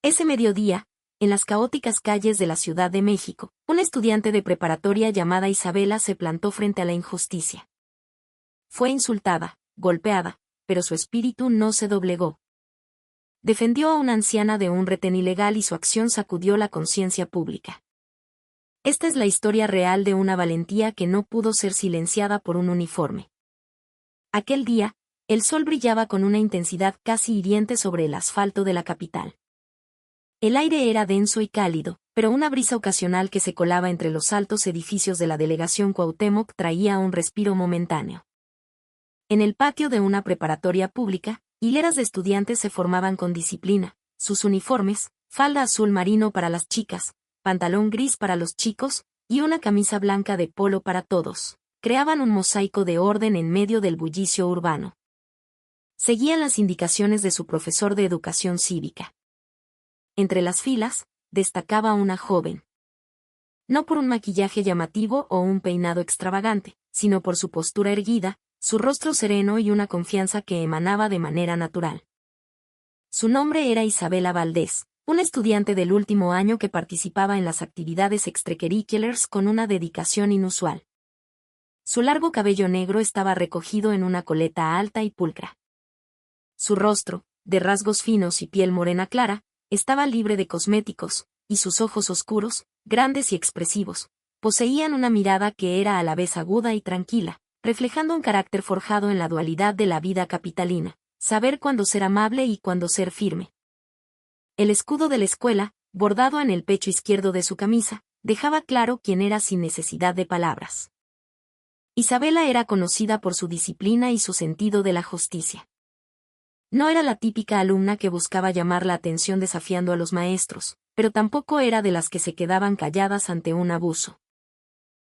Ese mediodía, en las caóticas calles de la Ciudad de México, una estudiante de preparatoria llamada Isabela se plantó frente a la injusticia. Fue insultada, golpeada, pero su espíritu no se doblegó. Defendió a una anciana de un retén ilegal y su acción sacudió la conciencia pública. Esta es la historia real de una valentía que no pudo ser silenciada por un uniforme. Aquel día, el sol brillaba con una intensidad casi hiriente sobre el asfalto de la capital. El aire era denso y cálido, pero una brisa ocasional que se colaba entre los altos edificios de la delegación Cuauhtémoc traía un respiro momentáneo. En el patio de una preparatoria pública, hileras de estudiantes se formaban con disciplina, sus uniformes, falda azul marino para las chicas, pantalón gris para los chicos, y una camisa blanca de polo para todos, creaban un mosaico de orden en medio del bullicio urbano. Seguían las indicaciones de su profesor de educación cívica. Entre las filas, destacaba una joven. No por un maquillaje llamativo o un peinado extravagante, sino por su postura erguida, su rostro sereno y una confianza que emanaba de manera natural. Su nombre era Isabela Valdés, una estudiante del último año que participaba en las actividades extracurriculares con una dedicación inusual. Su largo cabello negro estaba recogido en una coleta alta y pulcra. Su rostro, de rasgos finos y piel morena clara, estaba libre de cosméticos, y sus ojos oscuros, grandes y expresivos, poseían una mirada que era a la vez aguda y tranquila, reflejando un carácter forjado en la dualidad de la vida capitalina, saber cuándo ser amable y cuándo ser firme. El escudo de la escuela, bordado en el pecho izquierdo de su camisa, dejaba claro quién era sin necesidad de palabras. Isabela era conocida por su disciplina y su sentido de la justicia. No era la típica alumna que buscaba llamar la atención desafiando a los maestros, pero tampoco era de las que se quedaban calladas ante un abuso.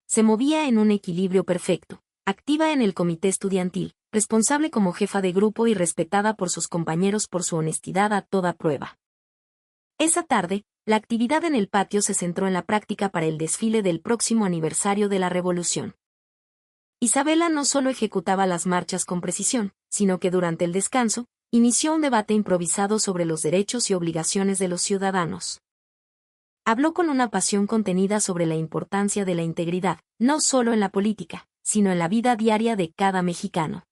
Se movía en un equilibrio perfecto, activa en el comité estudiantil, responsable como jefa de grupo y respetada por sus compañeros por su honestidad a toda prueba. Esa tarde, la actividad en el patio se centró en la práctica para el desfile del próximo aniversario de la Revolución. Isabela no solo ejecutaba las marchas con precisión, sino que durante el descanso, inició un debate improvisado sobre los derechos y obligaciones de los ciudadanos. Habló con una pasión contenida sobre la importancia de la integridad, no solo en la política, sino en la vida diaria de cada mexicano.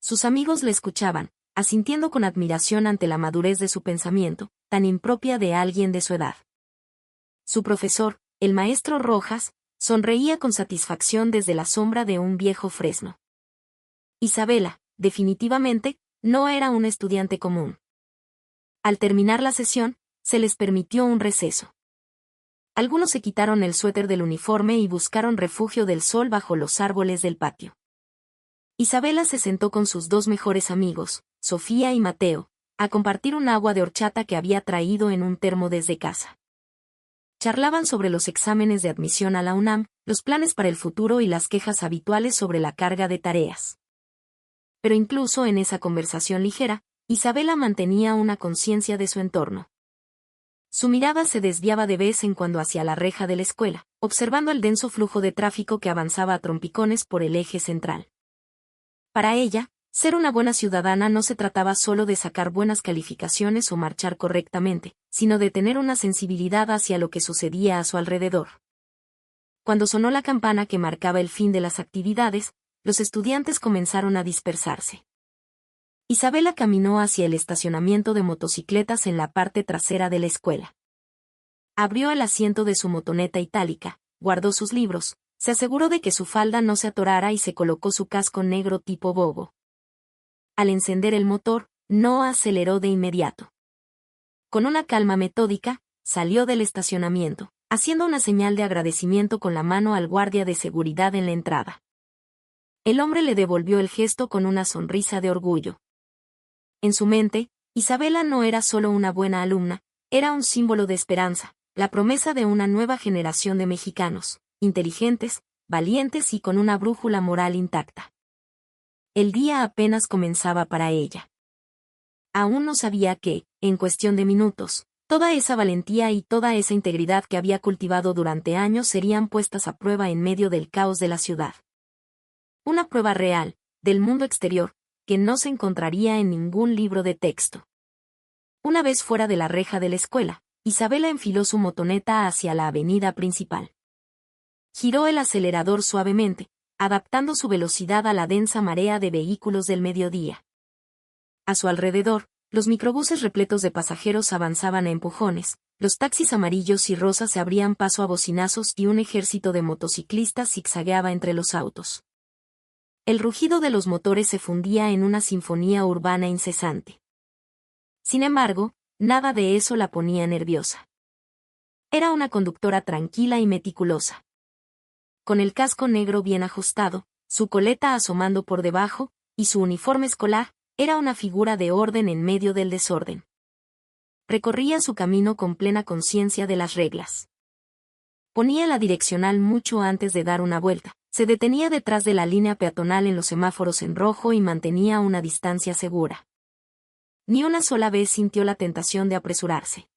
Sus amigos le escuchaban, asintiendo con admiración ante la madurez de su pensamiento, tan impropia de alguien de su edad. Su profesor, el maestro Rojas, sonreía con satisfacción desde la sombra de un viejo fresno. Isabela, definitivamente, no era un estudiante común. Al terminar la sesión, se les permitió un receso. Algunos se quitaron el suéter del uniforme y buscaron refugio del sol bajo los árboles del patio. Isabela se sentó con sus dos mejores amigos, Sofía y Mateo, a compartir un agua de horchata que había traído en un termo desde casa. Charlaban sobre los exámenes de admisión a la UNAM, los planes para el futuro y las quejas habituales sobre la carga de tareas. Pero incluso en esa conversación ligera, Isabela mantenía una conciencia de su entorno. Su mirada se desviaba de vez en cuando hacia la reja de la escuela, observando el denso flujo de tráfico que avanzaba a trompicones por el eje central. Para ella, ser una buena ciudadana no se trataba solo de sacar buenas calificaciones o marchar correctamente, sino de tener una sensibilidad hacia lo que sucedía a su alrededor. Cuando sonó la campana que marcaba el fin de las actividades, los estudiantes comenzaron a dispersarse. Isabela caminó hacia el estacionamiento de motocicletas en la parte trasera de la escuela. Abrió el asiento de su motoneta itálica, guardó sus libros, se aseguró de que su falda no se atorara y se colocó su casco negro tipo bobo. Al encender el motor, no aceleró de inmediato. Con una calma metódica, salió del estacionamiento, haciendo una señal de agradecimiento con la mano al guardia de seguridad en la entrada. El hombre le devolvió el gesto con una sonrisa de orgullo. En su mente, Isabela no era solo una buena alumna, era un símbolo de esperanza, la promesa de una nueva generación de mexicanos, inteligentes, valientes y con una brújula moral intacta. El día apenas comenzaba para ella. Aún no sabía que, en cuestión de minutos, toda esa valentía y toda esa integridad que había cultivado durante años serían puestas a prueba en medio del caos de la ciudad. Una prueba real, del mundo exterior, que no se encontraría en ningún libro de texto. Una vez fuera de la reja de la escuela, Isabela enfiló su motoneta hacia la avenida principal. Giró el acelerador suavemente, adaptando su velocidad a la densa marea de vehículos del mediodía. A su alrededor, los microbuses repletos de pasajeros avanzaban a empujones, los taxis amarillos y rosas se abrían paso a bocinazos y un ejército de motociclistas zigzagueaba entre los autos. El rugido de los motores se fundía en una sinfonía urbana incesante. Sin embargo, nada de eso la ponía nerviosa. Era una conductora tranquila y meticulosa. Con el casco negro bien ajustado, su coleta asomando por debajo, y su uniforme escolar, era una figura de orden en medio del desorden. Recorría su camino con plena conciencia de las reglas. Ponía la direccional mucho antes de dar una vuelta, se detenía detrás de la línea peatonal en los semáforos en rojo y mantenía una distancia segura. Ni una sola vez sintió la tentación de apresurarse.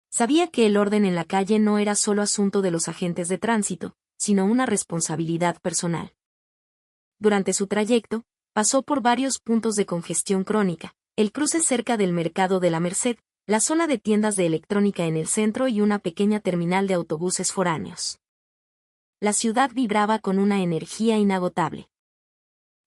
Sabía que el orden en la calle no era solo asunto de los agentes de tránsito, sino una responsabilidad personal. Durante su trayecto, pasó por varios puntos de congestión crónica, el cruce cerca del Mercado de la Merced, la zona de tiendas de electrónica en el centro y una pequeña terminal de autobuses foráneos. La ciudad vibraba con una energía inagotable.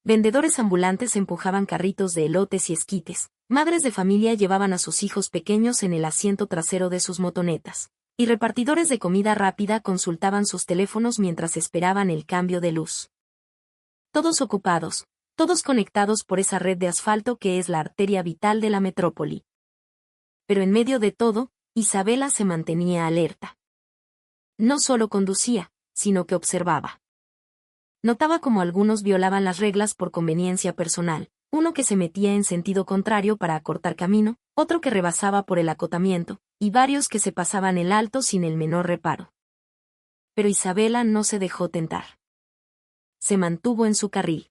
Vendedores ambulantes empujaban carritos de elotes y esquites, madres de familia llevaban a sus hijos pequeños en el asiento trasero de sus motonetas, y repartidores de comida rápida consultaban sus teléfonos mientras esperaban el cambio de luz. Todos ocupados, todos conectados por esa red de asfalto que es la arteria vital de la metrópoli. Pero en medio de todo, Isabela se mantenía alerta. No solo conducía, sino que observaba. Notaba cómo algunos violaban las reglas por conveniencia personal, uno que se metía en sentido contrario para acortar camino, otro que rebasaba por el acotamiento, y varios que se pasaban el alto sin el menor reparo. Pero Isabela no se dejó tentar. Se mantuvo en su carril.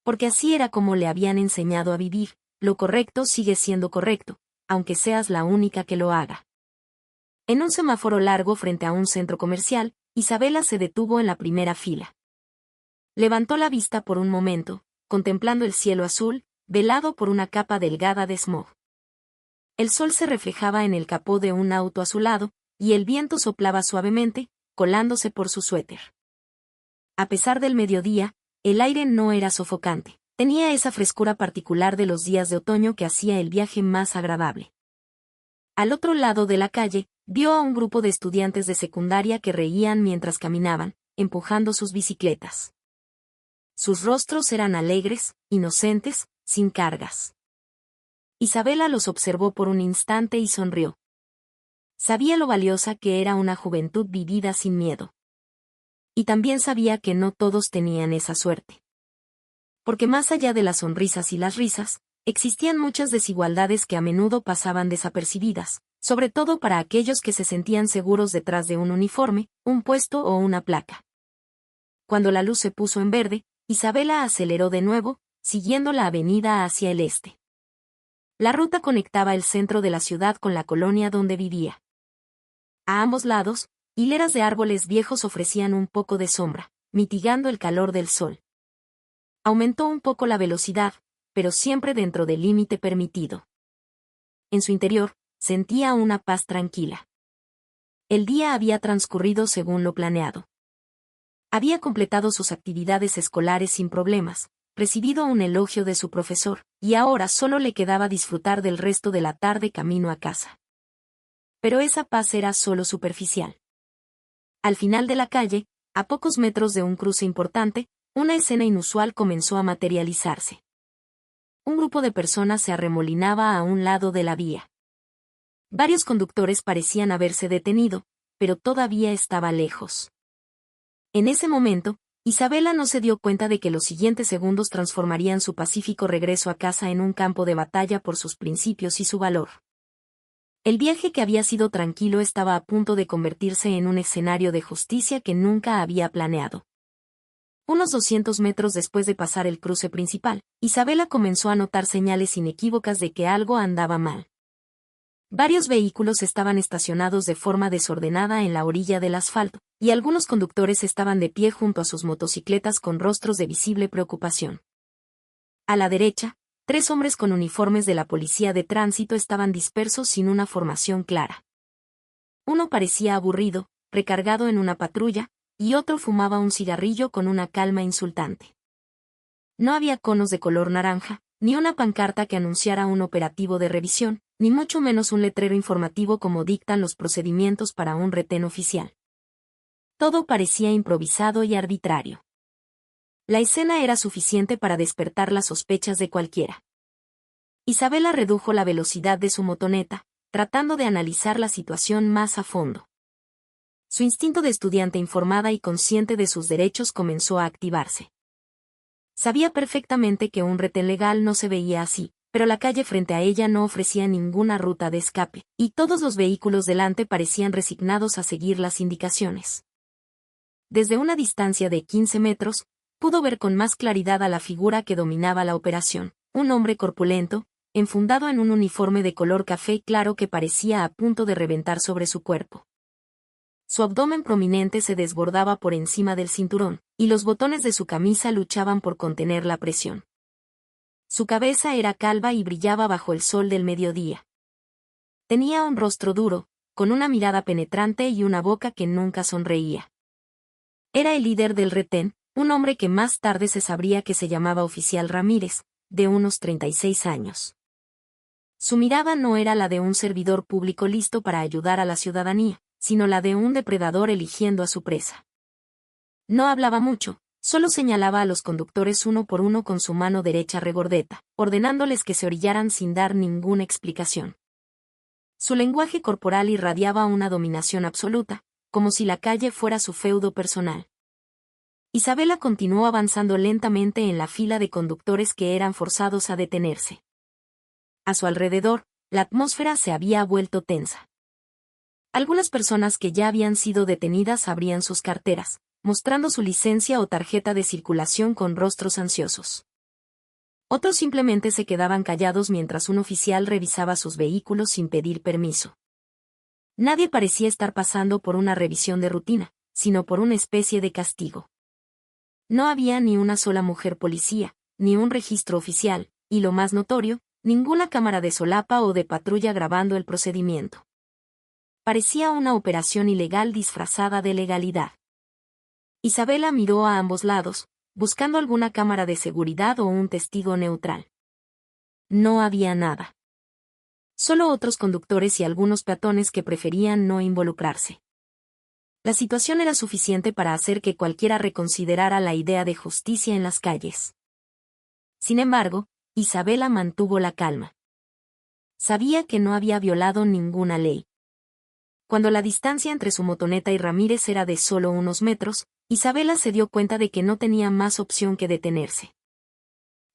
Porque así era como le habían enseñado a vivir, lo correcto sigue siendo correcto, aunque seas la única que lo haga. En un semáforo largo frente a un centro comercial, Isabela se detuvo en la primera fila. Levantó la vista por un momento, contemplando el cielo azul, velado por una capa delgada de smog. El sol se reflejaba en el capó de un auto a su lado, y el viento soplaba suavemente, colándose por su suéter. A pesar del mediodía, el aire no era sofocante, tenía esa frescura particular de los días de otoño que hacía el viaje más agradable. Al otro lado de la calle, vio a un grupo de estudiantes de secundaria que reían mientras caminaban, empujando sus bicicletas. Sus rostros eran alegres, inocentes, sin cargas. Isabela los observó por un instante y sonrió. Sabía lo valiosa que era una juventud vivida sin miedo. Y también sabía que no todos tenían esa suerte. Porque más allá de las sonrisas y las risas, existían muchas desigualdades que a menudo pasaban desapercibidas, sobre todo para aquellos que se sentían seguros detrás de un uniforme, un puesto o una placa. Cuando la luz se puso en verde, Isabela aceleró de nuevo, siguiendo la avenida hacia el este. La ruta conectaba el centro de la ciudad con la colonia donde vivía. A ambos lados, hileras de árboles viejos ofrecían un poco de sombra, mitigando el calor del sol. Aumentó un poco la velocidad, pero siempre dentro del límite permitido. En su interior, sentía una paz tranquila. El día había transcurrido según lo planeado. Había completado sus actividades escolares sin problemas, recibido un elogio de su profesor, y ahora solo le quedaba disfrutar del resto de la tarde camino a casa. Pero esa paz era solo superficial. Al final de la calle, a pocos metros de un cruce importante, una escena inusual comenzó a materializarse. Un grupo de personas se arremolinaba a un lado de la vía. Varios conductores parecían haberse detenido, pero todavía estaba lejos. En ese momento, Isabela no se dio cuenta de que los siguientes segundos transformarían su pacífico regreso a casa en un campo de batalla por sus principios y su valor. El viaje que había sido tranquilo estaba a punto de convertirse en un escenario de justicia que nunca había planeado. Unos 200 metros después de pasar el cruce principal, Isabela comenzó a notar señales inequívocas de que algo andaba mal. Varios vehículos estaban estacionados de forma desordenada en la orilla del asfalto, y algunos conductores estaban de pie junto a sus motocicletas con rostros de visible preocupación. A la derecha, 3 hombres con uniformes de la policía de tránsito estaban dispersos sin una formación clara. Uno parecía aburrido, recargado en una patrulla, y otro fumaba un cigarrillo con una calma insultante. No había conos de color naranja, ni una pancarta que anunciara un operativo de revisión, ni mucho menos un letrero informativo como dictan los procedimientos para un retén oficial. Todo parecía improvisado y arbitrario. La escena era suficiente para despertar las sospechas de cualquiera. Isabela redujo la velocidad de su motoneta, tratando de analizar la situación más a fondo. Su instinto de estudiante informada y consciente de sus derechos comenzó a activarse. Sabía perfectamente que un retén legal no se veía así, pero la calle frente a ella no ofrecía ninguna ruta de escape, y todos los vehículos delante parecían resignados a seguir las indicaciones. Desde una distancia de 15 metros, pudo ver con más claridad a la figura que dominaba la operación, un hombre corpulento, enfundado en un uniforme de color café claro que parecía a punto de reventar sobre su cuerpo. Su abdomen prominente se desbordaba por encima del cinturón, y los botones de su camisa luchaban por contener la presión. Su cabeza era calva y brillaba bajo el sol del mediodía. Tenía un rostro duro, con una mirada penetrante y una boca que nunca sonreía. Era el líder del retén, un hombre que más tarde se sabría que se llamaba Oficial Ramírez, de unos 36 años. Su mirada no era la de un servidor público listo para ayudar a la ciudadanía, sino la de un depredador eligiendo a su presa. No hablaba mucho, solo señalaba a los conductores uno por uno con su mano derecha regordeta, ordenándoles que se orillaran sin dar ninguna explicación. Su lenguaje corporal irradiaba una dominación absoluta, como si la calle fuera su feudo personal. Isabela continuó avanzando lentamente en la fila de conductores que eran forzados a detenerse. A su alrededor, la atmósfera se había vuelto tensa. Algunas personas que ya habían sido detenidas abrían sus carteras, mostrando su licencia o tarjeta de circulación con rostros ansiosos. Otros simplemente se quedaban callados mientras un oficial revisaba sus vehículos sin pedir permiso. Nadie parecía estar pasando por una revisión de rutina, sino por una especie de castigo. No había ni una sola mujer policía, ni un registro oficial, y lo más notorio, ninguna cámara de solapa o de patrulla grabando el procedimiento. Parecía una operación ilegal disfrazada de legalidad. Isabela miró a ambos lados, buscando alguna cámara de seguridad o un testigo neutral. No había nada. Solo otros conductores y algunos peatones que preferían no involucrarse. La situación era suficiente para hacer que cualquiera reconsiderara la idea de justicia en las calles. Sin embargo, Isabela mantuvo la calma. Sabía que no había violado ninguna ley. Cuando la distancia entre su motoneta y Ramírez era de solo unos metros, Isabela se dio cuenta de que no tenía más opción que detenerse.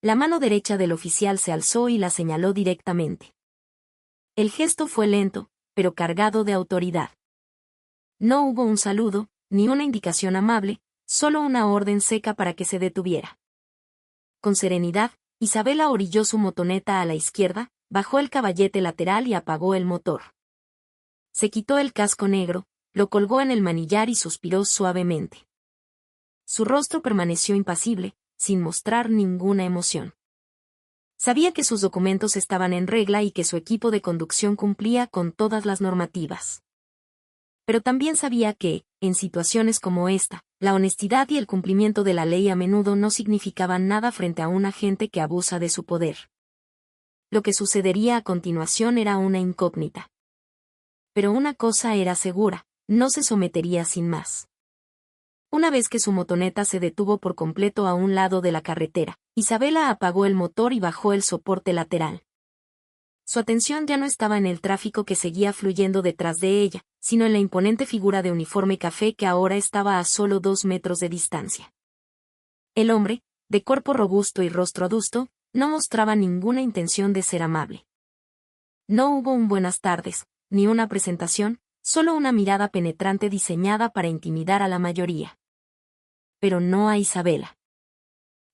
La mano derecha del oficial se alzó y la señaló directamente. El gesto fue lento, pero cargado de autoridad. No hubo un saludo, ni una indicación amable, solo una orden seca para que se detuviera. Con serenidad, Isabela orilló su motoneta a la izquierda, bajó el caballete lateral y apagó el motor. Se quitó el casco negro, lo colgó en el manillar y suspiró suavemente. Su rostro permaneció impasible, sin mostrar ninguna emoción. Sabía que sus documentos estaban en regla y que su equipo de conducción cumplía con todas las normativas. Pero también sabía que, en situaciones como esta, la honestidad y el cumplimiento de la ley a menudo no significaban nada frente a un agente que abusa de su poder. Lo que sucedería a continuación era una incógnita. Pero una cosa era segura, no se sometería sin más. Una vez que su motoneta se detuvo por completo a un lado de la carretera, Isabela apagó el motor y bajó el soporte lateral. Su atención ya no estaba en el tráfico que seguía fluyendo detrás de ella, sino en la imponente figura de uniforme café que ahora estaba a solo 2 metros de distancia. El hombre, de cuerpo robusto y rostro adusto, no mostraba ninguna intención de ser amable. No hubo un buenas tardes, ni una presentación, solo una mirada penetrante diseñada para intimidar a la mayoría. Pero no a Isabela.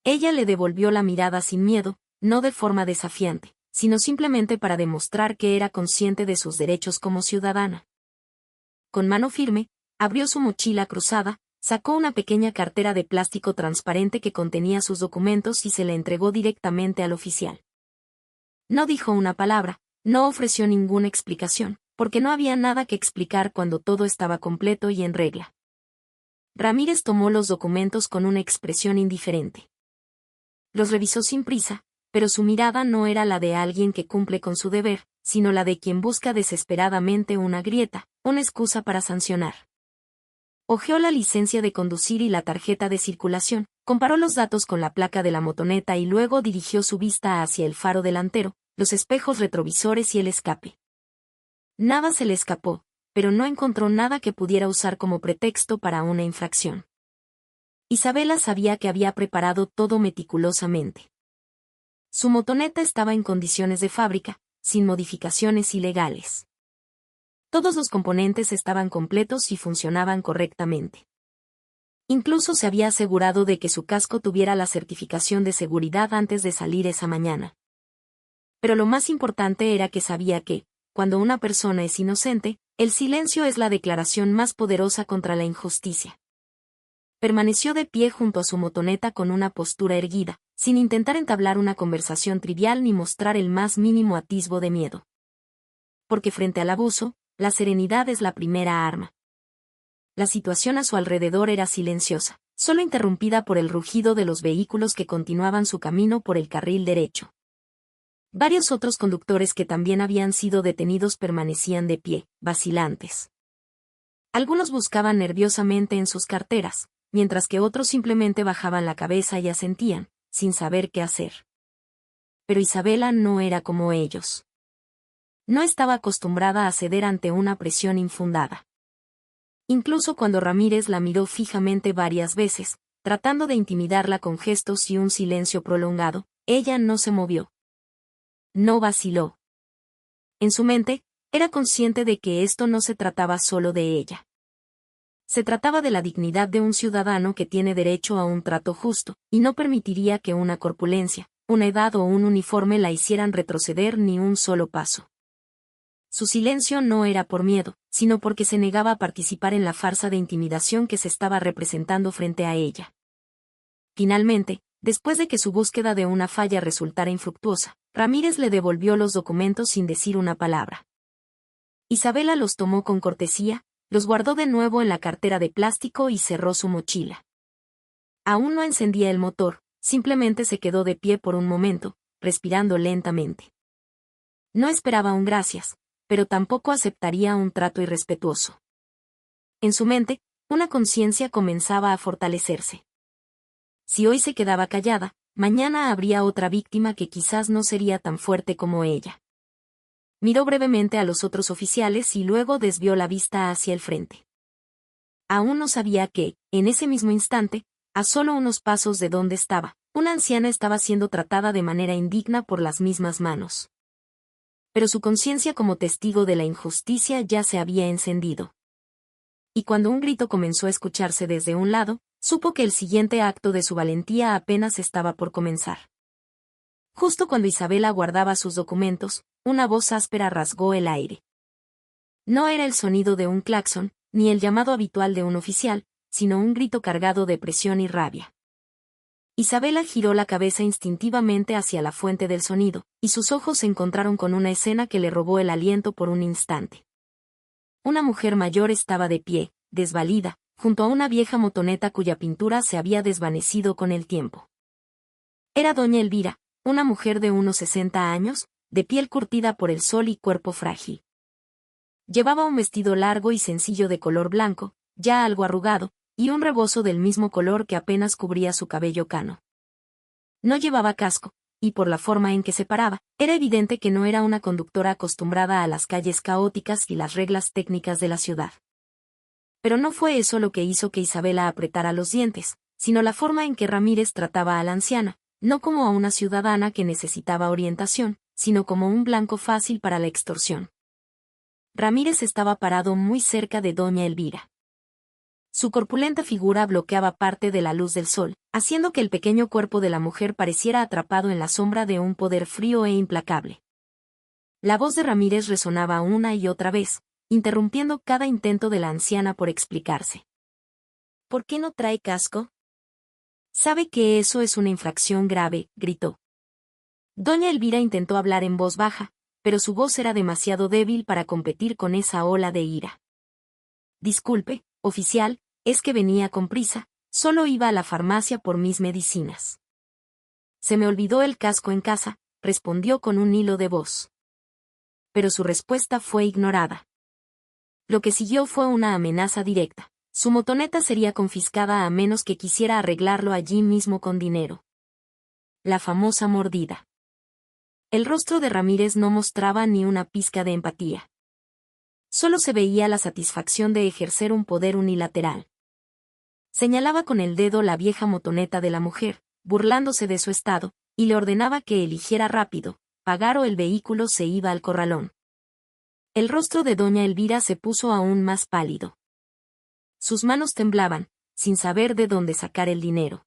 Ella le devolvió la mirada sin miedo, no de forma desafiante, sino simplemente para demostrar que era consciente de sus derechos como ciudadana. Con mano firme, abrió su mochila cruzada, sacó una pequeña cartera de plástico transparente que contenía sus documentos y se la entregó directamente al oficial. No dijo una palabra, no ofreció ninguna explicación, porque no había nada que explicar cuando todo estaba completo y en regla. Ramírez tomó los documentos con una expresión indiferente. Los revisó sin prisa, pero su mirada no era la de alguien que cumple con su deber, sino la de quien busca desesperadamente una grieta, una excusa para sancionar. Hojeó la licencia de conducir y la tarjeta de circulación, comparó los datos con la placa de la motoneta y luego dirigió su vista hacia el faro delantero, los espejos retrovisores y el escape. Nada se le escapó, pero no encontró nada que pudiera usar como pretexto para una infracción. Isabela sabía que había preparado todo meticulosamente. Su motoneta estaba en condiciones de fábrica, sin modificaciones ilegales. Todos los componentes estaban completos y funcionaban correctamente. Incluso se había asegurado de que su casco tuviera la certificación de seguridad antes de salir esa mañana. Pero lo más importante era que sabía que, cuando una persona es inocente, el silencio es la declaración más poderosa contra la injusticia. Permaneció de pie junto a su motoneta con una postura erguida, sin intentar entablar una conversación trivial ni mostrar el más mínimo atisbo de miedo. Porque frente al abuso, la serenidad es la primera arma. La situación a su alrededor era silenciosa, solo interrumpida por el rugido de los vehículos que continuaban su camino por el carril derecho. Varios otros conductores que también habían sido detenidos permanecían de pie, vacilantes. Algunos buscaban nerviosamente en sus carteras, mientras que otros simplemente bajaban la cabeza y asentían, sin saber qué hacer. Pero Isabela no era como ellos. No estaba acostumbrada a ceder ante una presión infundada. Incluso cuando Ramírez la miró fijamente varias veces, tratando de intimidarla con gestos y un silencio prolongado, ella no se movió. No vaciló. En su mente, era consciente de que esto no se trataba solo de ella. Se trataba de la dignidad de un ciudadano que tiene derecho a un trato justo, y no permitiría que una corpulencia, una edad o un uniforme la hicieran retroceder ni un solo paso. Su silencio no era por miedo, sino porque se negaba a participar en la farsa de intimidación que se estaba representando frente a ella. Finalmente, después de que su búsqueda de una falla resultara infructuosa, Ramírez le devolvió los documentos sin decir una palabra. Isabela los tomó con cortesía, los guardó de nuevo en la cartera de plástico y cerró su mochila. Aún no encendía el motor, simplemente se quedó de pie por un momento, respirando lentamente. No esperaba un gracias, pero tampoco aceptaría un trato irrespetuoso. En su mente, una conciencia comenzaba a fortalecerse. Si hoy se quedaba callada, mañana habría otra víctima que quizás no sería tan fuerte como ella. Miró brevemente a los otros oficiales y luego desvió la vista hacia el frente. Aún no sabía que, en ese mismo instante, a solo unos pasos de donde estaba, una anciana estaba siendo tratada de manera indigna por las mismas manos. Pero su conciencia como testigo de la injusticia ya se había encendido. Y cuando un grito comenzó a escucharse desde un lado, supo que el siguiente acto de su valentía apenas estaba por comenzar. Justo cuando Isabela guardaba sus documentos, una voz áspera rasgó el aire. No era el sonido de un claxon, ni el llamado habitual de un oficial, sino un grito cargado de presión y rabia. Isabela giró la cabeza instintivamente hacia la fuente del sonido, y sus ojos se encontraron con una escena que le robó el aliento por un instante. Una mujer mayor estaba de pie, desvalida, junto a una vieja motoneta cuya pintura se había desvanecido con el tiempo. Era doña Elvira, una mujer de unos 60 años, de piel curtida por el sol y cuerpo frágil. Llevaba un vestido largo y sencillo de color blanco, ya algo arrugado, y un rebozo del mismo color que apenas cubría su cabello cano. No llevaba casco, y por la forma en que se paraba, era evidente que no era una conductora acostumbrada a las calles caóticas y las reglas técnicas de la ciudad. Pero no fue eso lo que hizo que Isabela apretara los dientes, sino la forma en que Ramírez trataba a la anciana, no como a una ciudadana que necesitaba orientación, sino como un blanco fácil para la extorsión. Ramírez estaba parado muy cerca de doña Elvira. Su corpulenta figura bloqueaba parte de la luz del sol, haciendo que el pequeño cuerpo de la mujer pareciera atrapado en la sombra de un poder frío e implacable. La voz de Ramírez resonaba una y otra vez, interrumpiendo cada intento de la anciana por explicarse. ¿Por qué no trae casco? Sabe que eso es una infracción grave, gritó. Doña Elvira intentó hablar en voz baja, pero su voz era demasiado débil para competir con esa ola de ira. Disculpe, oficial, es que venía con prisa, solo iba a la farmacia por mis medicinas. Se me olvidó el casco en casa, respondió con un hilo de voz. Pero su respuesta fue ignorada. Lo que siguió fue una amenaza directa. Su motoneta sería confiscada a menos que quisiera arreglarlo allí mismo con dinero. La famosa mordida. El rostro de Ramírez no mostraba ni una pizca de empatía. Solo se veía la satisfacción de ejercer un poder unilateral. Señalaba con el dedo la vieja motoneta de la mujer, burlándose de su estado, y le ordenaba que eligiera rápido, pagar o el vehículo se iba al corralón. El rostro de doña Elvira se puso aún más pálido. Sus manos temblaban, sin saber de dónde sacar el dinero.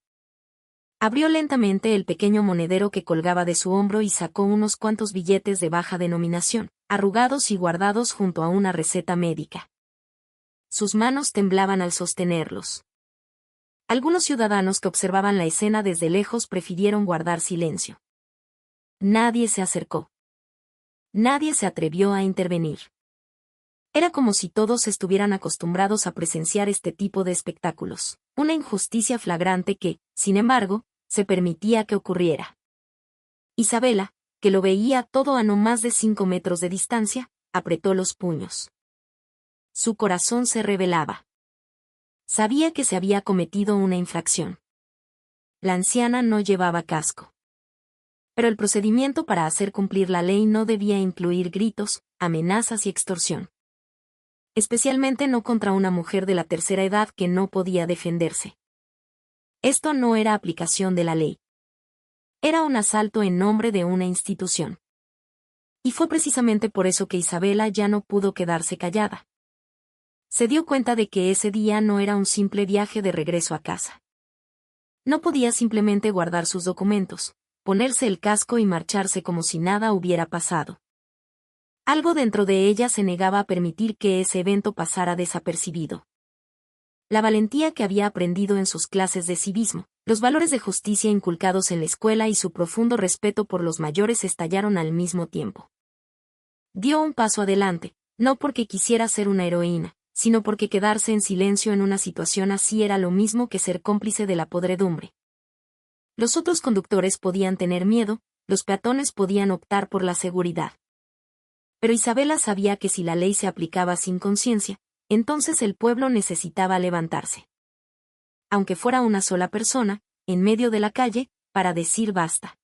Abrió lentamente el pequeño monedero que colgaba de su hombro y sacó unos cuantos billetes de baja denominación, arrugados y guardados junto a una receta médica. Sus manos temblaban al sostenerlos. Algunos ciudadanos que observaban la escena desde lejos prefirieron guardar silencio. Nadie se acercó. Nadie se atrevió a intervenir. Era como si todos estuvieran acostumbrados a presenciar este tipo de espectáculos, una injusticia flagrante que, sin embargo, se permitía que ocurriera. Isabela, que lo veía todo a no más de 5 metros de distancia, apretó los puños. Su corazón se rebelaba. Sabía que se había cometido una infracción. La anciana no llevaba casco. Pero el procedimiento para hacer cumplir la ley no debía incluir gritos, amenazas y extorsión. Especialmente no contra una mujer de la tercera edad que no podía defenderse. Esto no era aplicación de la ley. Era un asalto en nombre de una institución. Y fue precisamente por eso que Isabela ya no pudo quedarse callada. Se dio cuenta de que ese día no era un simple viaje de regreso a casa. No podía simplemente guardar sus documentos, ponerse el casco y marcharse como si nada hubiera pasado. Algo dentro de ella se negaba a permitir que ese evento pasara desapercibido. La valentía que había aprendido en sus clases de civismo, los valores de justicia inculcados en la escuela y su profundo respeto por los mayores estallaron al mismo tiempo. Dio un paso adelante, no porque quisiera ser una heroína, sino porque quedarse en silencio en una situación así era lo mismo que ser cómplice de la podredumbre. Los otros conductores podían tener miedo, los peatones podían optar por la seguridad. Pero Isabela sabía que si la ley se aplicaba sin conciencia, entonces el pueblo necesitaba levantarse. Aunque fuera una sola persona, en medio de la calle, para decir basta.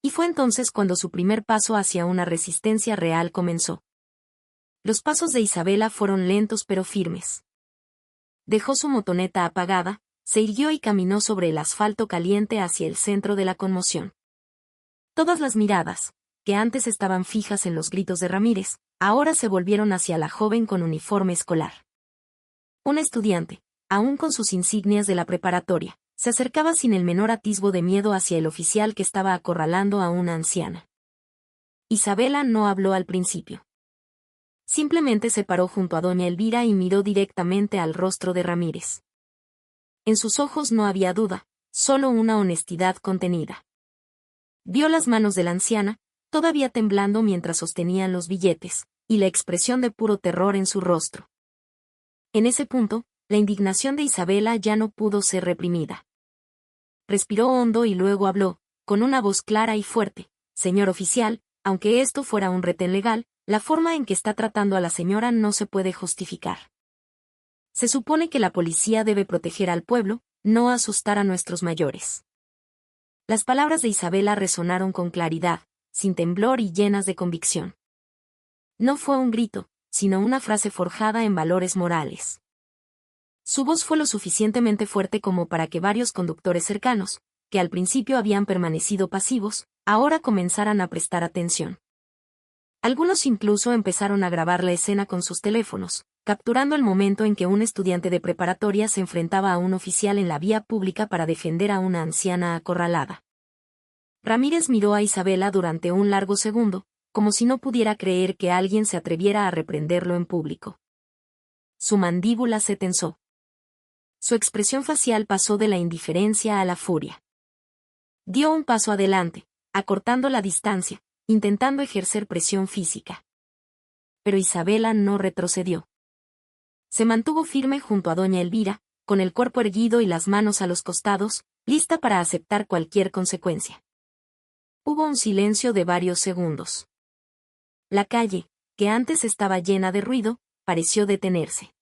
Y fue entonces cuando su primer paso hacia una resistencia real comenzó. Los pasos de Isabela fueron lentos pero firmes. Dejó su motoneta apagada, se irguió y caminó sobre el asfalto caliente hacia el centro de la conmoción. Todas las miradas, que antes estaban fijas en los gritos de Ramírez, ahora se volvieron hacia la joven con uniforme escolar. Una estudiante, aún con sus insignias de la preparatoria, se acercaba sin el menor atisbo de miedo hacia el oficial que estaba acorralando a una anciana. Isabela no habló al principio. Simplemente se paró junto a doña Elvira y miró directamente al rostro de Ramírez. En sus ojos no había duda, solo una honestidad contenida. Vio las manos de la anciana, todavía temblando mientras sostenían los billetes, y la expresión de puro terror en su rostro. En ese punto, la indignación de Isabela ya no pudo ser reprimida. Respiró hondo y luego habló, con una voz clara y fuerte: «Señor oficial, aunque esto fuera un retén legal, la forma en que está tratando a la señora no se puede justificar. Se supone que la policía debe proteger al pueblo, no asustar a nuestros mayores». Las palabras de Isabela resonaron con claridad, sin temblor y llenas de convicción. No fue un grito, sino una frase forjada en valores morales. Su voz fue lo suficientemente fuerte como para que varios conductores cercanos, que al principio habían permanecido pasivos, ahora comenzaran a prestar atención. Algunos incluso empezaron a grabar la escena con sus teléfonos, capturando el momento en que un estudiante de preparatoria se enfrentaba a un oficial en la vía pública para defender a una anciana acorralada. Ramírez miró a Isabela durante un largo segundo, como si no pudiera creer que alguien se atreviera a reprenderlo en público. Su mandíbula se tensó. Su expresión facial pasó de la indiferencia a la furia. Dio un paso adelante, acortando la distancia, intentando ejercer presión física. Pero Isabela no retrocedió. Se mantuvo firme junto a doña Elvira, con el cuerpo erguido y las manos a los costados, lista para aceptar cualquier consecuencia. Hubo un silencio de varios segundos. La calle, que antes estaba llena de ruido, pareció detenerse.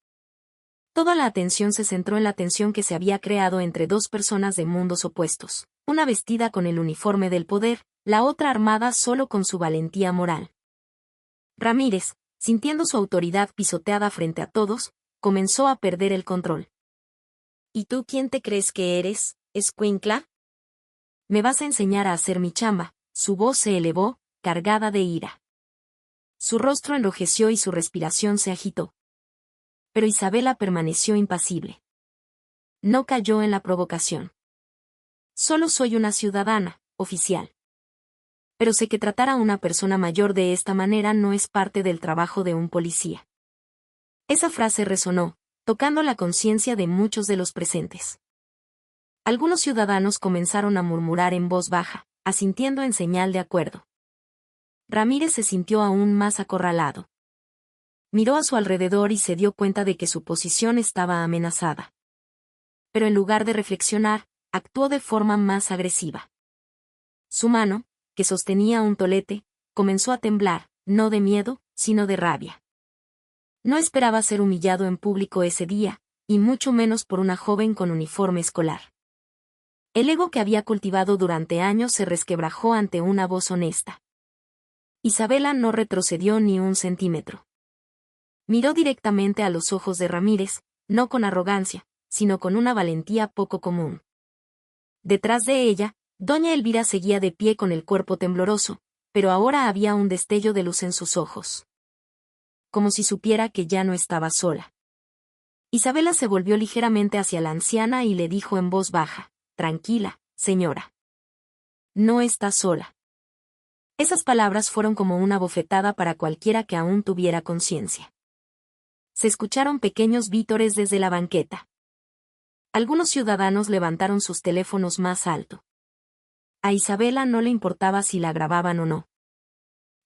Toda la atención se centró en la tensión que se había creado entre dos personas de mundos opuestos, una vestida con el uniforme del poder, la otra armada solo con su valentía moral. Ramírez, sintiendo su autoridad pisoteada frente a todos, comenzó a perder el control. ¿Y tú quién te crees que eres, escuincla? Me vas a enseñar a hacer mi chamba. Su voz se elevó, cargada de ira. Su rostro enrojeció y su respiración se agitó. Pero Isabela permaneció impasible. No cayó en la provocación. Solo soy una ciudadana, oficial. Pero sé que tratar a una persona mayor de esta manera no es parte del trabajo de un policía. Esa frase resonó, tocando la conciencia de muchos de los presentes. Algunos ciudadanos comenzaron a murmurar en voz baja, asintiendo en señal de acuerdo. Ramírez se sintió aún más acorralado. Miró a su alrededor y se dio cuenta de que su posición estaba amenazada. Pero en lugar de reflexionar, actuó de forma más agresiva. Su mano, que sostenía un tolete, comenzó a temblar, no de miedo, sino de rabia. No esperaba ser humillado en público ese día, y mucho menos por una joven con uniforme escolar. El ego que había cultivado durante años se resquebrajó ante una voz honesta. Isabela no retrocedió ni un centímetro. Miró directamente a los ojos de Ramírez, no con arrogancia, sino con una valentía poco común. Detrás de ella, doña Elvira seguía de pie con el cuerpo tembloroso, pero ahora había un destello de luz en sus ojos. Como si supiera que ya no estaba sola. Isabela se volvió ligeramente hacia la anciana y le dijo en voz baja: «Tranquila, señora. No está sola». Esas palabras fueron como una bofetada para cualquiera que aún tuviera conciencia. Se escucharon pequeños vítores desde la banqueta. Algunos ciudadanos levantaron sus teléfonos más alto. A Isabela no le importaba si la grababan o no.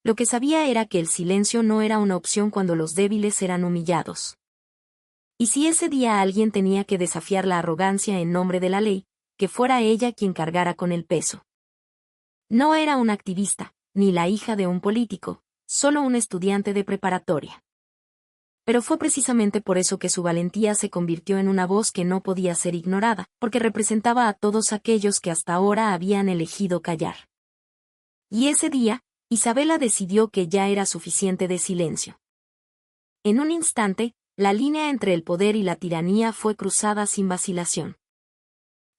Lo que sabía era que el silencio no era una opción cuando los débiles eran humillados. Y si ese día alguien tenía que desafiar la arrogancia en nombre de la ley, que fuera ella quien cargara con el peso. No era un activista, ni la hija de un político, solo un estudiante de preparatoria. Pero fue precisamente por eso que su valentía se convirtió en una voz que no podía ser ignorada, porque representaba a todos aquellos que hasta ahora habían elegido callar. Y ese día, Isabela decidió que ya era suficiente de silencio. En un instante, la línea entre el poder y la tiranía fue cruzada sin vacilación.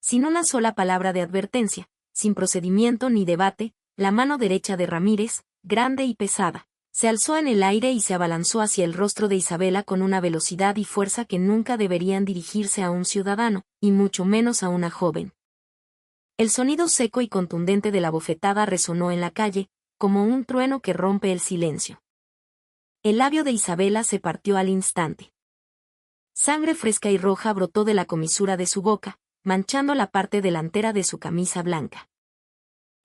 Sin una sola palabra de advertencia, sin procedimiento ni debate, la mano derecha de Ramírez, grande y pesada, se alzó en el aire y se abalanzó hacia el rostro de Isabela con una velocidad y fuerza que nunca deberían dirigirse a un ciudadano, y mucho menos a una joven. El sonido seco y contundente de la bofetada resonó en la calle, como un trueno que rompe el silencio. El labio de Isabela se partió al instante. Sangre fresca y roja brotó de la comisura de su boca, manchando la parte delantera de su camisa blanca.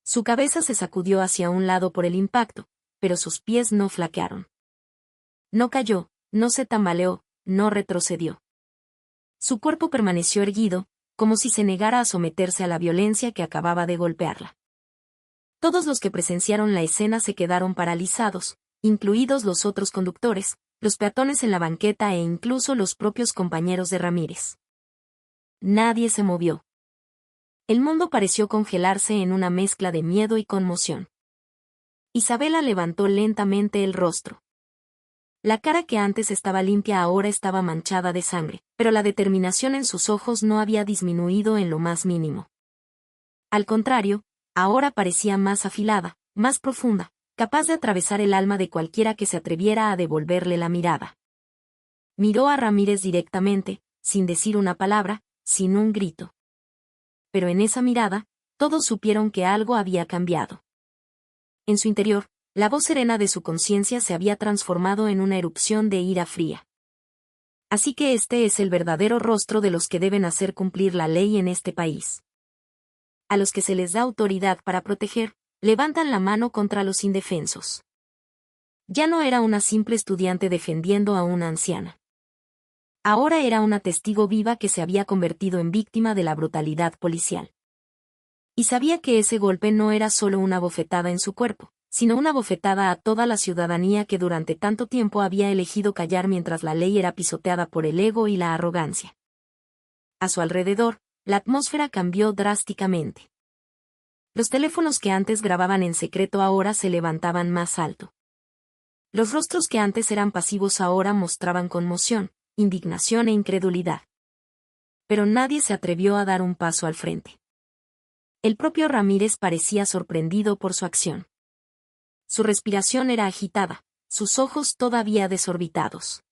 Su cabeza se sacudió hacia un lado por el impacto, pero sus pies no flaquearon. No cayó, no se tambaleó, no retrocedió. Su cuerpo permaneció erguido, como si se negara a someterse a la violencia que acababa de golpearla. Todos los que presenciaron la escena se quedaron paralizados, incluidos los otros conductores, los peatones en la banqueta e incluso los propios compañeros de Ramírez. Nadie se movió. El mundo pareció congelarse en una mezcla de miedo y conmoción. Isabela levantó lentamente el rostro. La cara que antes estaba limpia ahora estaba manchada de sangre, pero la determinación en sus ojos no había disminuido en lo más mínimo. Al contrario, ahora parecía más afilada, más profunda, capaz de atravesar el alma de cualquiera que se atreviera a devolverle la mirada. Miró a Ramírez directamente, sin decir una palabra, sin un grito. Pero en esa mirada, todos supieron que algo había cambiado. En su interior, la voz serena de su conciencia se había transformado en una erupción de ira fría. Así que este es el verdadero rostro de los que deben hacer cumplir la ley en este país. A los que se les da autoridad para proteger, levantan la mano contra los indefensos. Ya no era una simple estudiante defendiendo a una anciana. Ahora era una testigo viva que se había convertido en víctima de la brutalidad policial. Y sabía que ese golpe no era solo una bofetada en su cuerpo, sino una bofetada a toda la ciudadanía que durante tanto tiempo había elegido callar mientras la ley era pisoteada por el ego y la arrogancia. A su alrededor, la atmósfera cambió drásticamente. Los teléfonos que antes grababan en secreto ahora se levantaban más alto. Los rostros que antes eran pasivos ahora mostraban conmoción, indignación e incredulidad. Pero nadie se atrevió a dar un paso al frente. El propio Ramírez parecía sorprendido por su acción. Su respiración era agitada, sus ojos todavía desorbitados.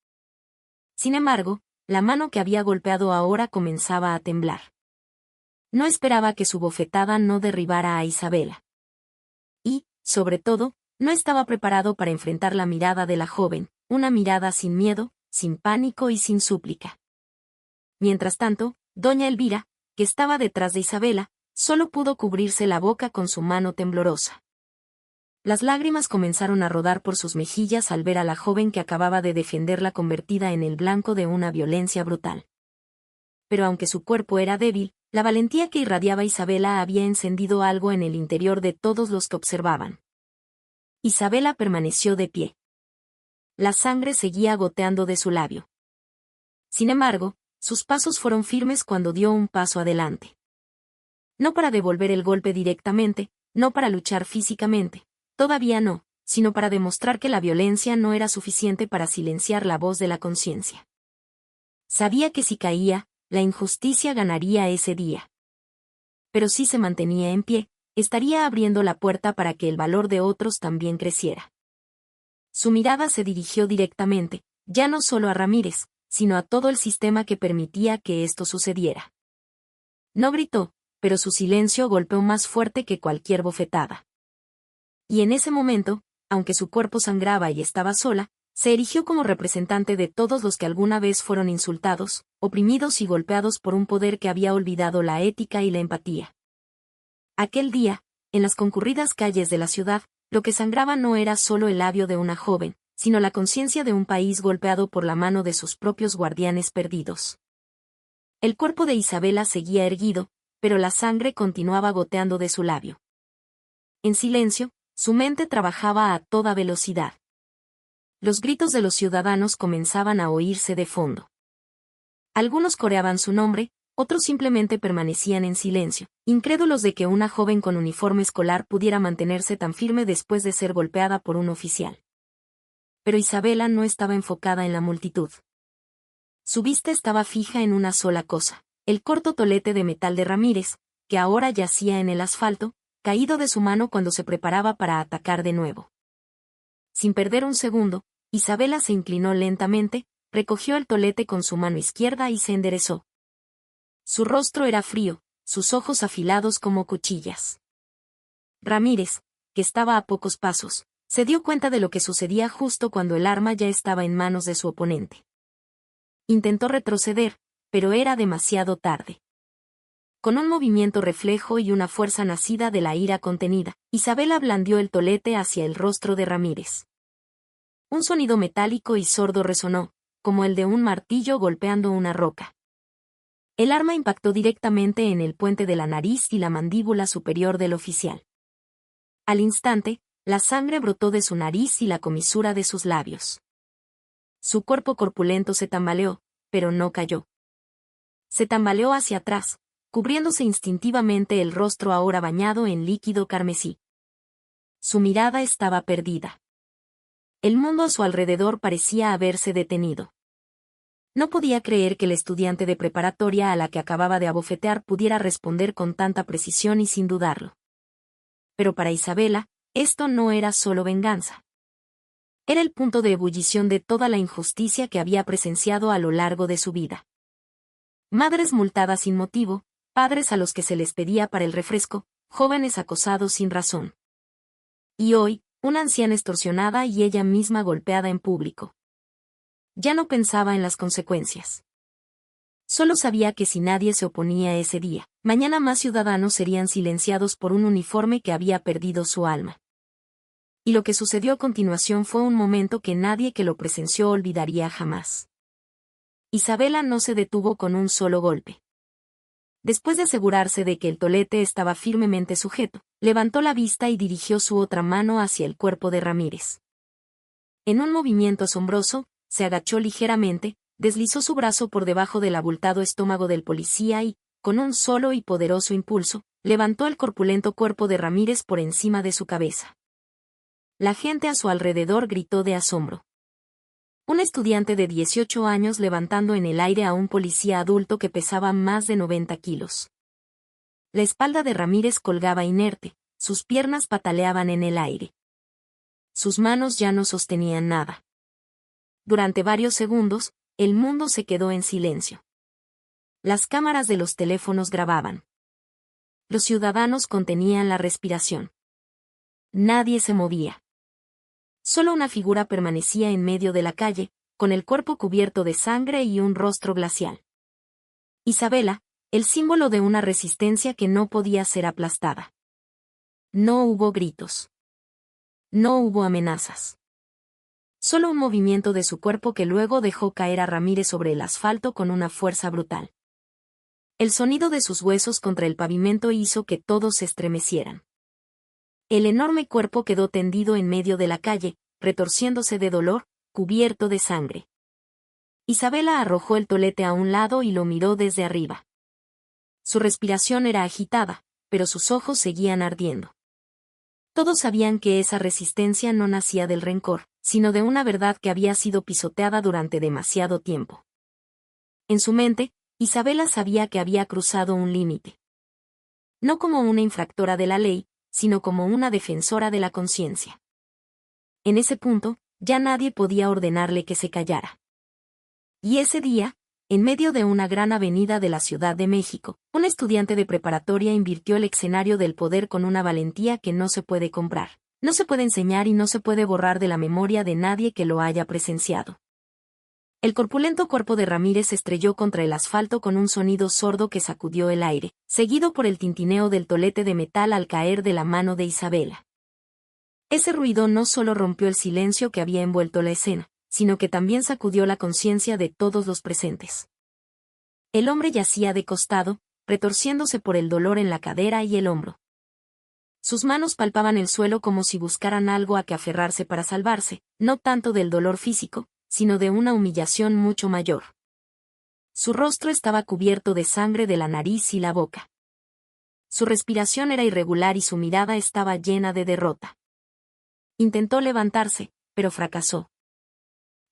Sin embargo, la mano que había golpeado ahora comenzaba a temblar. No esperaba que su bofetada no derribara a Isabela. Y, sobre todo, no estaba preparado para enfrentar la mirada de la joven, una mirada sin miedo, sin pánico y sin súplica. Mientras tanto, doña Elvira, que estaba detrás de Isabela, solo pudo cubrirse la boca con su mano temblorosa. Las lágrimas comenzaron a rodar por sus mejillas al ver a la joven que acababa de defenderla convertida en el blanco de una violencia brutal. Pero aunque su cuerpo era débil, la valentía que irradiaba Isabela había encendido algo en el interior de todos los que observaban. Isabela permaneció de pie. La sangre seguía goteando de su labio. Sin embargo, sus pasos fueron firmes cuando dio un paso adelante. No para devolver el golpe directamente, no para luchar físicamente, todavía no, sino para demostrar que la violencia no era suficiente para silenciar la voz de la conciencia. Sabía que si caía, la injusticia ganaría ese día. Pero si se mantenía en pie, estaría abriendo la puerta para que el valor de otros también creciera. Su mirada se dirigió directamente, ya no solo a Ramírez, sino a todo el sistema que permitía que esto sucediera. No gritó, pero su silencio golpeó más fuerte que cualquier bofetada. Y en ese momento, aunque su cuerpo sangraba y estaba sola, se erigió como representante de todos los que alguna vez fueron insultados, oprimidos y golpeados por un poder que había olvidado la ética y la empatía. Aquel día, en las concurridas calles de la ciudad, lo que sangraba no era solo el labio de una joven, sino la conciencia de un país golpeado por la mano de sus propios guardianes perdidos. El cuerpo de Isabela seguía erguido, pero la sangre continuaba goteando de su labio. En silencio, su mente trabajaba a toda velocidad. Los gritos de los ciudadanos comenzaban a oírse de fondo. Algunos coreaban su nombre, otros simplemente permanecían en silencio, incrédulos de que una joven con uniforme escolar pudiera mantenerse tan firme después de ser golpeada por un oficial. Pero Isabela no estaba enfocada en la multitud. Su vista estaba fija en una sola cosa, el corto tolete de metal de Ramírez, que ahora yacía en el asfalto, caído de su mano cuando se preparaba para atacar de nuevo. Sin perder un segundo, Isabela se inclinó lentamente, recogió el tolete con su mano izquierda y se enderezó. Su rostro era frío, sus ojos afilados como cuchillas. Ramírez, que estaba a pocos pasos, se dio cuenta de lo que sucedía justo cuando el arma ya estaba en manos de su oponente. Intentó retroceder, pero era demasiado tarde. Con un movimiento reflejo y una fuerza nacida de la ira contenida, Isabela blandió el tolete hacia el rostro de Ramírez. Un sonido metálico y sordo resonó, como el de un martillo golpeando una roca. El arma impactó directamente en el puente de la nariz y la mandíbula superior del oficial. Al instante, la sangre brotó de su nariz y la comisura de sus labios. Su cuerpo corpulento se tambaleó, pero no cayó. Se tambaleó hacia atrás, cubriéndose instintivamente el rostro ahora bañado en líquido carmesí. Su mirada estaba perdida. El mundo a su alrededor parecía haberse detenido. No podía creer que el estudiante de preparatoria a la que acababa de abofetear pudiera responder con tanta precisión y sin dudarlo. Pero para Isabela, esto no era solo venganza. Era el punto de ebullición de toda la injusticia que había presenciado a lo largo de su vida. Madres multadas sin motivo, padres a los que se les pedía para el refresco, jóvenes acosados sin razón. Y hoy, una anciana extorsionada y ella misma golpeada en público. Ya no pensaba en las consecuencias. Solo sabía que si nadie se oponía ese día, mañana más ciudadanos serían silenciados por un uniforme que había perdido su alma. Y lo que sucedió a continuación fue un momento que nadie que lo presenció olvidaría jamás. Isabela no se detuvo con un solo golpe. Después de asegurarse de que el tolete estaba firmemente sujeto, levantó la vista y dirigió su otra mano hacia el cuerpo de Ramírez. En un movimiento asombroso, se agachó ligeramente, deslizó su brazo por debajo del abultado estómago del policía y, con un solo y poderoso impulso, levantó el corpulento cuerpo de Ramírez por encima de su cabeza. La gente a su alrededor gritó de asombro. Un estudiante de 18 años levantando en el aire a un policía adulto que pesaba más de 90 kilos. La espalda de Ramírez colgaba inerte, sus piernas pataleaban en el aire. Sus manos ya no sostenían nada. Durante varios segundos, el mundo se quedó en silencio. Las cámaras de los teléfonos grababan. Los ciudadanos contenían la respiración. Nadie se movía. Solo una figura permanecía en medio de la calle, con el cuerpo cubierto de sangre y un rostro glacial. Isabela, el símbolo de una resistencia que no podía ser aplastada. No hubo gritos. No hubo amenazas. Solo un movimiento de su cuerpo que luego dejó caer a Ramírez sobre el asfalto con una fuerza brutal. El sonido de sus huesos contra el pavimento hizo que todos se estremecieran. El enorme cuerpo quedó tendido en medio de la calle, retorciéndose de dolor, cubierto de sangre. Isabela arrojó el tolete a un lado y lo miró desde arriba. Su respiración era agitada, pero sus ojos seguían ardiendo. Todos sabían que esa resistencia no nacía del rencor, sino de una verdad que había sido pisoteada durante demasiado tiempo. En su mente, Isabela sabía que había cruzado un límite. No como una infractora de la ley, sino como una defensora de la conciencia. En ese punto, ya nadie podía ordenarle que se callara. Y ese día, en medio de una gran avenida de la Ciudad de México, un estudiante de preparatoria invirtió el escenario del poder con una valentía que no se puede comprar, no se puede enseñar y no se puede borrar de la memoria de nadie que lo haya presenciado. El corpulento cuerpo de Ramírez estrelló contra el asfalto con un sonido sordo que sacudió el aire, seguido por el tintineo del tolete de metal al caer de la mano de Isabela. Ese ruido no solo rompió el silencio que había envuelto la escena, sino que también sacudió la conciencia de todos los presentes. El hombre yacía de costado, retorciéndose por el dolor en la cadera y el hombro. Sus manos palpaban el suelo como si buscaran algo a que aferrarse para salvarse, no tanto del dolor físico, sino de una humillación mucho mayor. Su rostro estaba cubierto de sangre de la nariz y la boca. Su respiración era irregular y su mirada estaba llena de derrota. Intentó levantarse, pero fracasó.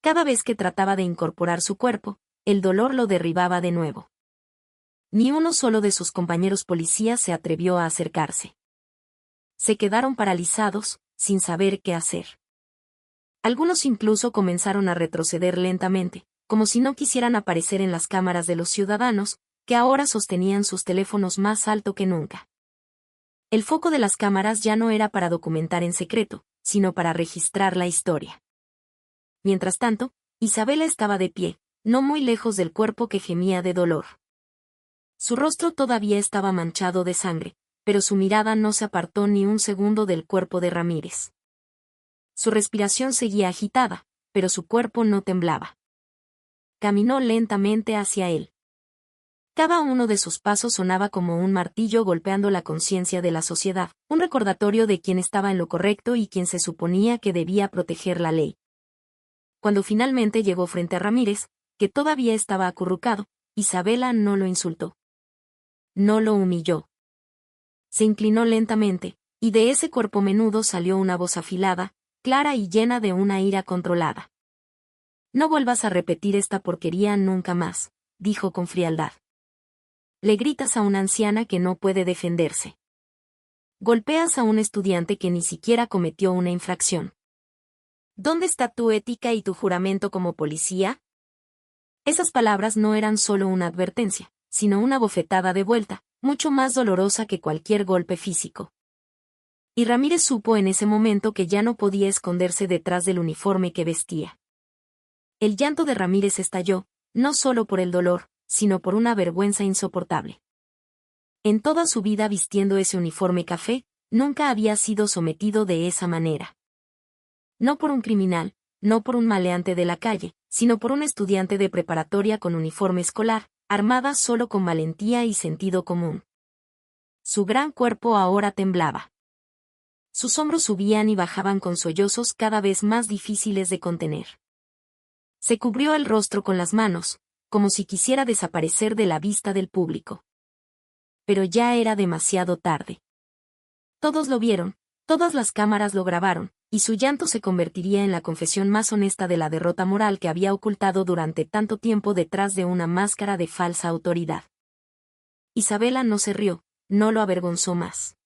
Cada vez que trataba de incorporar su cuerpo, el dolor lo derribaba de nuevo. Ni uno solo de sus compañeros policías se atrevió a acercarse. Se quedaron paralizados, sin saber qué hacer. Algunos incluso comenzaron a retroceder lentamente, como si no quisieran aparecer en las cámaras de los ciudadanos, que ahora sostenían sus teléfonos más alto que nunca. El foco de las cámaras ya no era para documentar en secreto, sino para registrar la historia. Mientras tanto, Isabela estaba de pie, no muy lejos del cuerpo que gemía de dolor. Su rostro todavía estaba manchado de sangre, pero su mirada no se apartó ni un segundo del cuerpo de Ramírez. Su respiración seguía agitada, pero su cuerpo no temblaba. Caminó lentamente hacia él. Cada uno de sus pasos sonaba como un martillo golpeando la conciencia de la sociedad, un recordatorio de quién estaba en lo correcto y quién se suponía que debía proteger la ley. Cuando finalmente llegó frente a Ramírez, que todavía estaba acurrucado, Isabela no lo insultó. No lo humilló. Se inclinó lentamente, y de ese cuerpo menudo salió una voz afilada, clara y llena de una ira controlada. No vuelvas a repetir esta porquería nunca más, dijo con frialdad. Le gritas a una anciana que no puede defenderse. Golpeas a un estudiante que ni siquiera cometió una infracción. ¿Dónde está tu ética y tu juramento como policía? Esas palabras no eran solo una advertencia, sino una bofetada de vuelta, mucho más dolorosa que cualquier golpe físico. Y Ramírez supo en ese momento que ya no podía esconderse detrás del uniforme que vestía. El llanto de Ramírez estalló, no solo por el dolor, sino por una vergüenza insoportable. En toda su vida vistiendo ese uniforme café, nunca había sido sometido de esa manera. No por un criminal, no por un maleante de la calle, sino por un estudiante de preparatoria con uniforme escolar, armada solo con valentía y sentido común. Su gran cuerpo ahora temblaba. Sus hombros subían y bajaban con sollozos cada vez más difíciles de contener. Se cubrió el rostro con las manos, como si quisiera desaparecer de la vista del público. Pero ya era demasiado tarde. Todos lo vieron, todas las cámaras lo grabaron, y su llanto se convertiría en la confesión más honesta de la derrota moral que había ocultado durante tanto tiempo detrás de una máscara de falsa autoridad. Isabela no se rió, no lo avergonzó más.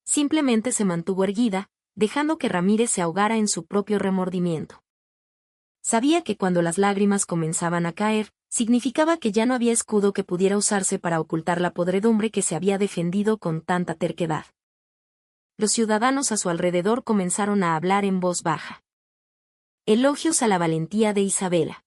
Simplemente se mantuvo erguida, dejando que Ramírez se ahogara en su propio remordimiento. Sabía que cuando las lágrimas comenzaban a caer, significaba que ya no había escudo que pudiera usarse para ocultar la podredumbre que se había defendido con tanta terquedad. Los ciudadanos a su alrededor comenzaron a hablar en voz baja. Elogios a la valentía de Isabela.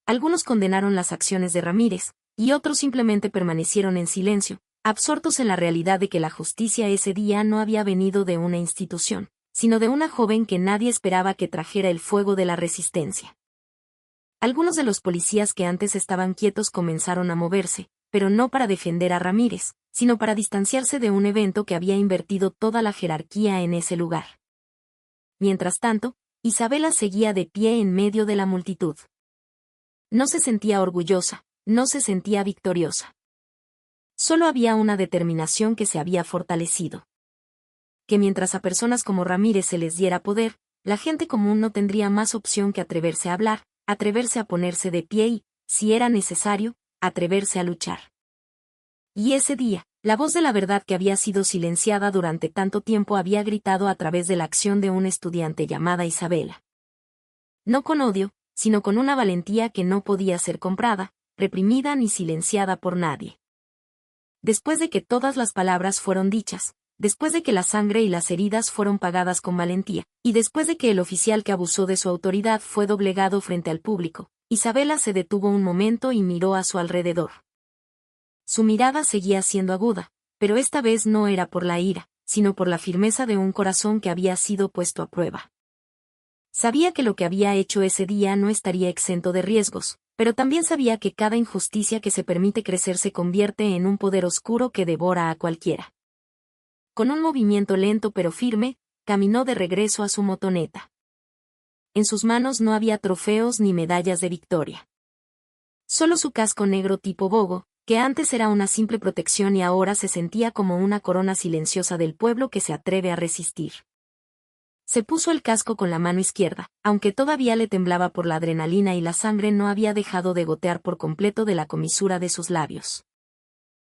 Algunos condenaron las acciones de Ramírez, y otros simplemente permanecieron en silencio, absortos en la realidad de que la justicia ese día no había venido de una institución, sino de una joven que nadie esperaba que trajera el fuego de la resistencia. Algunos de los policías que antes estaban quietos comenzaron a moverse, pero no para defender a Ramírez, sino para distanciarse de un evento que había invertido toda la jerarquía en ese lugar. Mientras tanto, Isabela seguía de pie en medio de la multitud. No se sentía orgullosa, no se sentía victoriosa. Solo había una determinación que se había fortalecido. Que mientras a personas como Ramírez se les diera poder, la gente común no tendría más opción que atreverse a hablar, atreverse a ponerse de pie y, si era necesario, atreverse a luchar. Y ese día, la voz de la verdad que había sido silenciada durante tanto tiempo había gritado a través de la acción de una estudiante llamada Isabela. No con odio, sino con una valentía que no podía ser comprada, reprimida ni silenciada por nadie. Después de que todas las palabras fueron dichas, después de que la sangre y las heridas fueron pagadas con valentía, y después de que el oficial que abusó de su autoridad fue doblegado frente al público, Isabela se detuvo un momento y miró a su alrededor. Su mirada seguía siendo aguda, pero esta vez no era por la ira, sino por la firmeza de un corazón que había sido puesto a prueba. Sabía que lo que había hecho ese día no estaría exento de riesgos, pero también sabía que cada injusticia que se permite crecer se convierte en un poder oscuro que devora a cualquiera. Con un movimiento lento pero firme, caminó de regreso a su motoneta. En sus manos no había trofeos ni medallas de victoria. Solo su casco negro tipo bogo, que antes era una simple protección y ahora se sentía como una corona silenciosa del pueblo que se atreve a resistir. Se puso el casco con la mano izquierda, aunque todavía le temblaba por la adrenalina y la sangre no había dejado de gotear por completo de la comisura de sus labios.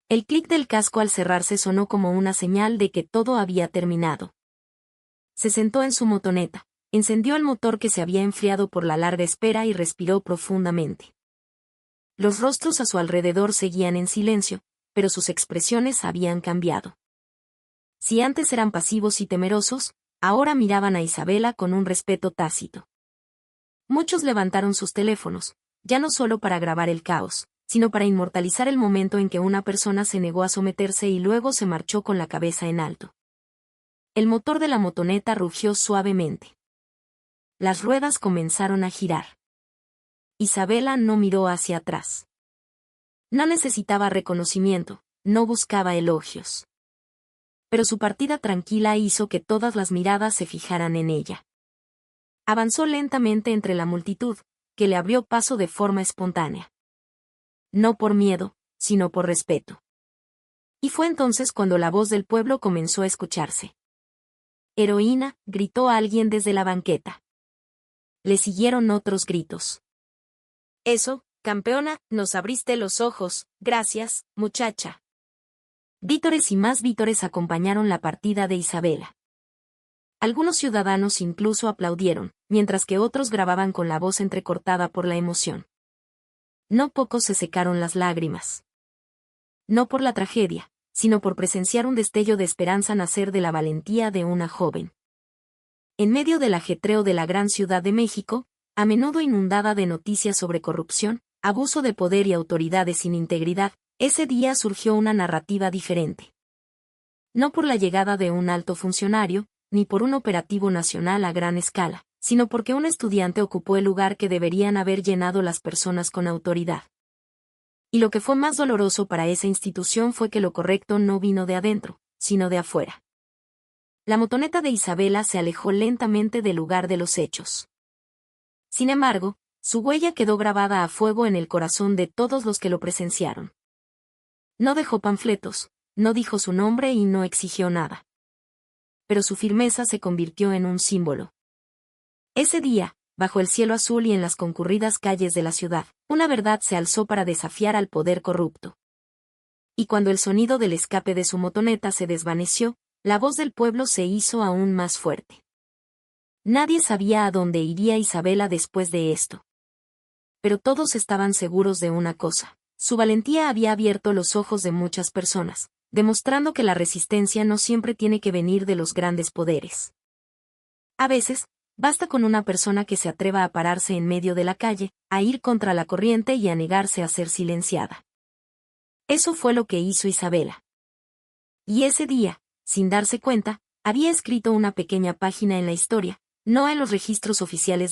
El clic del casco al cerrarse sonó como una señal de que todo había terminado. Se sentó en su motoneta, encendió el motor que se había enfriado por la larga espera y respiró profundamente. Los rostros a su alrededor seguían en silencio, pero sus expresiones habían cambiado. Si antes eran pasivos y temerosos, ahora miraban a Isabela con un respeto tácito. Muchos levantaron sus teléfonos, ya no solo para grabar el caos, sino para inmortalizar el momento en que una persona se negó a someterse y luego se marchó con la cabeza en alto. El motor de la motoneta rugió suavemente. Las ruedas comenzaron a girar. Isabela no miró hacia atrás. No necesitaba reconocimiento, no buscaba elogios. Pero su partida tranquila hizo que todas las miradas se fijaran en ella. Avanzó lentamente entre la multitud, que le abrió paso de forma espontánea. No por miedo, sino por respeto. Y fue entonces cuando la voz del pueblo comenzó a escucharse. «Heroína», gritó alguien desde la banqueta. Le siguieron otros gritos. «Eso, campeona, nos abriste los ojos, gracias, muchacha». Vítores y más vítores acompañaron la partida de Isabela. Algunos ciudadanos incluso aplaudieron, mientras que otros grababan con la voz entrecortada por la emoción. No pocos se secaron las lágrimas. No por la tragedia, sino por presenciar un destello de esperanza nacer de la valentía de una joven. En medio del ajetreo de la gran Ciudad de México, a menudo inundada de noticias sobre corrupción, abuso de poder y autoridades sin integridad, ese día surgió una narrativa diferente. No por la llegada de un alto funcionario, ni por un operativo nacional a gran escala, sino porque un estudiante ocupó el lugar que deberían haber llenado las personas con autoridad. Y lo que fue más doloroso para esa institución fue que lo correcto no vino de adentro, sino de afuera. La motoneta de Isabela se alejó lentamente del lugar de los hechos. Sin embargo, su huella quedó grabada a fuego en el corazón de todos los que lo presenciaron. No dejó panfletos, no dijo su nombre y no exigió nada. Pero su firmeza se convirtió en un símbolo. Ese día, bajo el cielo azul y en las concurridas calles de la ciudad, una verdad se alzó para desafiar al poder corrupto. Y cuando el sonido del escape de su motoneta se desvaneció, la voz del pueblo se hizo aún más fuerte. Nadie sabía a dónde iría Isabela después de esto. Pero todos estaban seguros de una cosa: su valentía había abierto los ojos de muchas personas, demostrando que la resistencia no siempre tiene que venir de los grandes poderes. A veces, basta con una persona que se atreva a pararse en medio de la calle, a ir contra la corriente y a negarse a ser silenciada. Eso fue lo que hizo Isabela. Y ese día, sin darse cuenta, había escrito una pequeña página en la historia, no en los registros oficiales